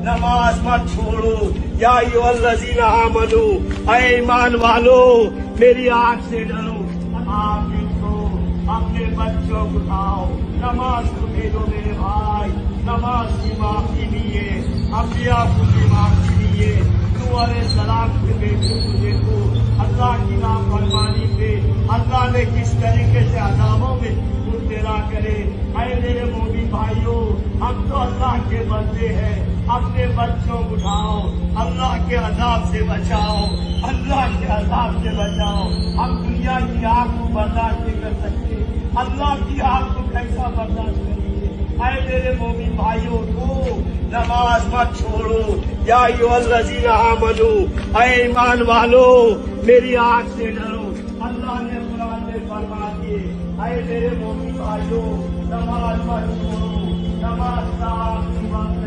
نماز مت چھوڑو یا ایھا الذین آمنو، اے ایمان والو میری آنکھ سے ڈرو، آپ کو اپنے بچوں کو اٹھاؤ، نماز کو بھیجو میرے بھائی، نماز کی ماں کے لیے، انبیاء کی ماں کے لیے، نوح علیہ السلام کے بیٹے کو دیکھو، اللہ کی نافرمانی پہ اللہ نے کس طریقے سے عذابوں میں مبتلا کرے۔ اے میرے مومن بھائیوں، ہم تو اللہ کے بندے ہیں، اپنے بچوں کو اٹھاؤ، اللہ کے عذاب سے بچاؤ، اللہ کے عذاب سے بچاؤ۔ ہم دنیا کی آگ کو برداشت نہیں کر سکتے، اللہ کی آگ کو کیسا برداشت کریے؟ اے میرے مومن بھائیوں کو نماز مت چھوڑو یا ایھا الذین آمنو، اے ایمان والو میری آنکھ سے ڈرو، اللہ نے قرآن میں فرما دیے۔ اے میرے مومن بھائیوں نماز مت چھوڑو، نماز کا آخری وقت